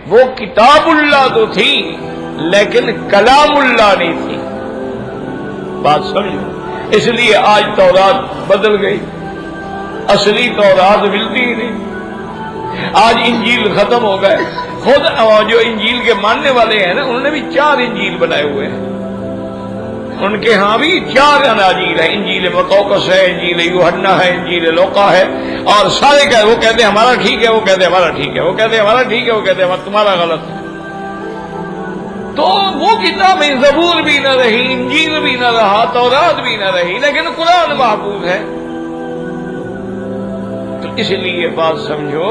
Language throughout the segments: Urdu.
وہ کتاب اللہ تو تھی لیکن کلام اللہ نہیں تھی. بات سمجھو. اس لیے آج تورات بدل گئی، اصلی تورات ملتی ہی نہیں. آج انجیل ختم ہو گئے. خود جو انجیل کے ماننے والے ہیں نا، انہوں نے بھی 4 انجیل بنائے ہوئے ہیں. ان کے ہاں بھی 4 اناجیل ہیں. انجیل مقوقس ہے، انجیل یوحنا ہے، انجیل لوقا ہے، اور سارے وہ کہتے ہیں ہمارا ٹھیک ہے، وہ کہتے ہیں ہمارا ٹھیک ہے، وہ کہتے ہیں ہمارا ٹھیک ہے، وہ کہتے ہیں تمہارا غلط ہے. تو وہ کتابیں زبور بھی نہ رہی، انجیل بھی نہ رہا، تورات بھی نہ رہی، لیکن قرآن محفوظ ہے. تو اس لیے بات سمجھو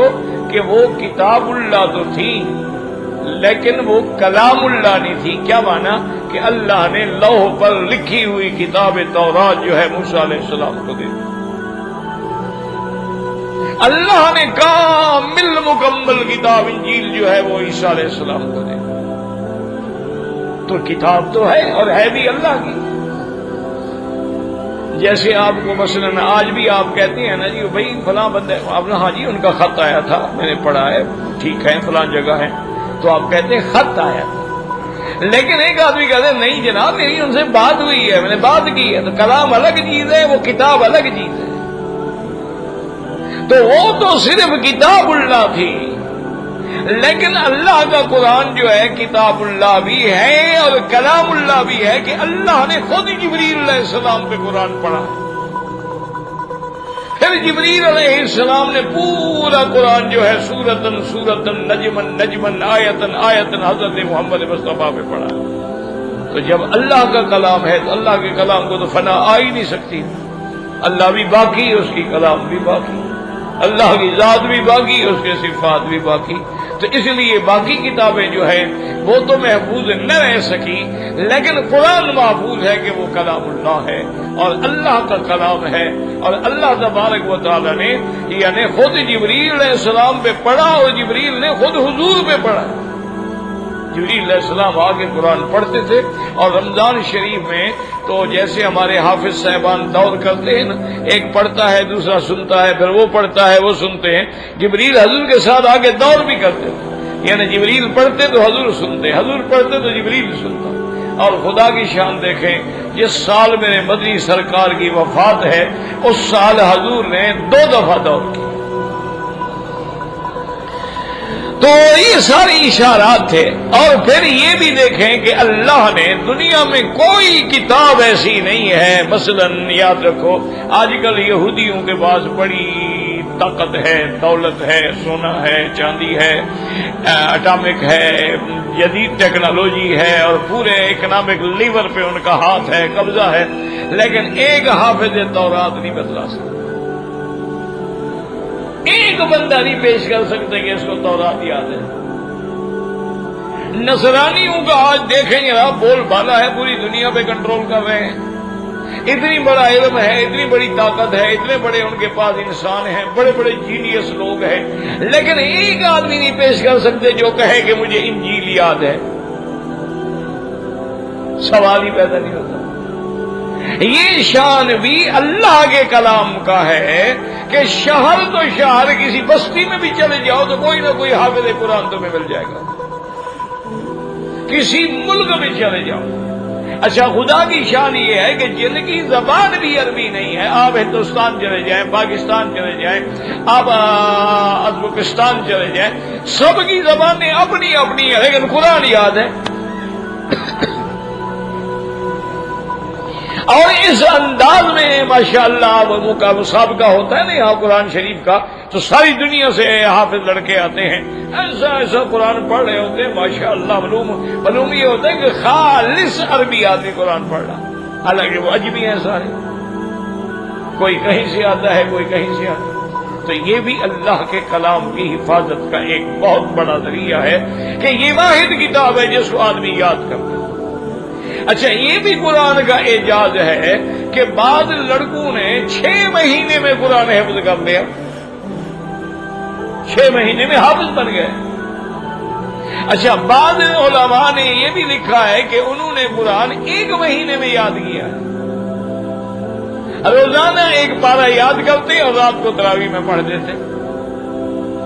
کہ وہ کتاب اللہ تو تھی لیکن وہ کلام اللہ نہیں تھی. کیا مانا؟ کہ اللہ نے لوح پر لکھی ہوئی کتاب تورات جو ہے موسیٰ علیہ السلام کو دے دی. اللہ نے کامل مکمل کتاب انجیل جو ہے وہ عیسیٰ علیہ السلام کو دے دی. تو کتاب تو ہے اور ہے بھی اللہ کی. جیسے آپ کو مثلا آج بھی آپ کہتے ہیں نا جی بھائی فلاں بندے، آپ نے ہاں جی ان کا خط آیا تھا، میں نے پڑھا ہے، ٹھیک ہے فلاں جگہ ہے، تو آپ کہتے ہیں خط آیا تھا. لیکن ایک آدمی کہتے ہیں نہیں جناب میری ان سے بات ہوئی ہے، میں نے بات کی ہے. تو کلام الگ چیز ہے، وہ کتاب الگ چیز ہے. تو وہ تو صرف کتاب اللہ تھی، لیکن اللہ کا قرآن جو ہے کتاب اللہ بھی ہے اور کلام اللہ بھی ہے، کہ اللہ نے خود جبریل علیہ السلام پہ قرآن پڑھا. پھر جبریل علیہ السلام نے پورا قرآن جو ہے سورتن سورتن نجمن نجمن آیتن آیتن حضرت محمد مصطفیٰ پہ پڑھا. تو جب اللہ کا کلام ہے تو اللہ کے کلام کو تو فنا آ ہی نہیں سکتی. اللہ بھی باقی، اس کی کلام بھی باقی، اللہ کی ذات بھی باقی، اس کے صفات بھی باقی. تو اس لیے باقی کتابیں جو ہیں وہ تو محفوظ نہ رہ سکی، لیکن قرآن محفوظ ہے کہ وہ کلام اللہ ہے اور اللہ کا کلام ہے. اور اللہ تبارک و تعالی نے یعنی خود جبریل علیہ السلام پہ پڑھا اور جبریل نے خود حضور پہ پڑھا. جبریل علیہ السلام آگے قرآن پڑھتے تھے. اور رمضان شریف میں تو جیسے ہمارے حافظ صاحبان دور کرتے ہیں نا، ایک پڑھتا ہے دوسرا سنتا ہے، پھر وہ پڑھتا ہے وہ سنتے ہیں. جبریل حضور کے ساتھ آگے دور بھی کرتے تھے، یعنی جبریل پڑھتے تو حضور سنتے، حضور پڑھتے تو جبریل سنتا. اور خدا کی شان دیکھیں، جس سال میرے مدنی سرکار کی وفات ہے اس سال حضور نے 2 دفعہ دور کی. تو یہ سارے اشارات تھے. اور پھر یہ بھی دیکھیں کہ اللہ نے دنیا میں کوئی کتاب ایسی نہیں ہے. مثلا یاد رکھو آج کل یہودیوں کے پاس بڑی طاقت ہے، دولت ہے، سونا ہے، چاندی ہے، اٹامک ہے، جدید ٹیکنالوجی ہے، اور پورے اکنامک لیور پہ ان کا ہاتھ ہے، قبضہ ہے، لیکن ایک حافظ تورات نہیں بدلا سکتا. ایک بندہ نہیں پیش کر سکتے کہ اس کو تورات یاد ہے. نصرانیوں کا آج دیکھیں گے آپ بول بالا ہے، پوری دنیا پہ کنٹرول کر رہے ہیں. اتنی بڑا علم ہے، اتنی بڑی طاقت ہے، اتنے بڑے ان کے پاس انسان ہیں، بڑے بڑے جینیس لوگ ہیں، لیکن ایک آدمی نہیں پیش کر سکتے جو کہے کہ مجھے انجیل یاد ہے. سوال ہی پیدا نہیں ہوتا. یہ شان بھی اللہ کے کلام کا ہے کہ شہر تو شہر کسی بستی میں بھی چلے جاؤ تو کوئی نہ کوئی حافظ قرآن تمہیں مل جائے گا. کسی ملک میں چلے جاؤ. اچھا خدا کی شان یہ ہے کہ جن کی زبان بھی عربی نہیں ہے، آپ ہندوستان چلے جائیں، پاکستان چلے جائیں، آپ ازبکستان چلے جائیں، سب کی زبانیں اپنی اپنی ہیں لیکن قرآن یاد ہے. اور اس انداز میں ماشاءاللہ مسابقہ ہوتا ہے نا یہاں قرآن شریف کا، تو ساری دنیا سے حافظ لڑکے آتے ہیں، ایسا ایسا قرآن پڑھ رہے ہوتے ہیں ماشاءاللہ. معلوم یہ ہوتا ہے کہ خالص عربی آدمی قرآن پڑھ رہا، حالانکہ وہ اجمی ہیں سارے، کوئی کہیں سے آتا ہے کوئی کہیں سے آتا ہے. تو یہ بھی اللہ کے کلام کی حفاظت کا ایک بہت بڑا ذریعہ ہے کہ یہ واحد کتاب ہے جس کو آدمی یاد کرتا ہے. اچھا یہ بھی قرآن کا اعجاز ہے کہ بعض لڑکوں نے 6 مہینے میں قرآن حفظ کر لیا، 6 مہینے میں حافظ بن گئے. اچھا بعض علماء نے یہ بھی لکھا ہے کہ انہوں نے قرآن 1 مہینے میں یاد کیا. روزانہ 1 پارہ یاد کرتے اور رات کو تراویح میں پڑھ دیتے.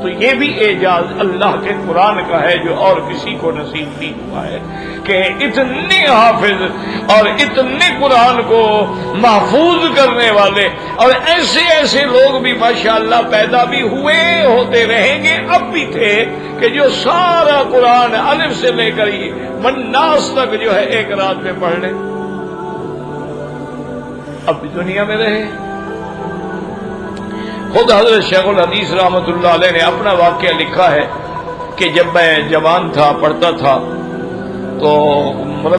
تو یہ بھی اعجاز اللہ کے قرآن کا ہے جو اور کسی کو نصیب نہیں ہوا ہے کہ اتنے حافظ اور اتنے قرآن کو محفوظ کرنے والے اور ایسے ایسے لوگ بھی ماشاءاللہ پیدا بھی ہوئے ہوتے رہیں گے، اب بھی تھے کہ جو سارا قرآن الف سے لے کر مناس تک جو ہے ایک رات میں پڑھ لیں، اب بھی دنیا میں رہے۔ خود حضرت شیخ الحدیث رحمۃ اللہ علیہ نے اپنا واقعہ لکھا ہے کہ جب میں جوان تھا، پڑھتا تھا، تو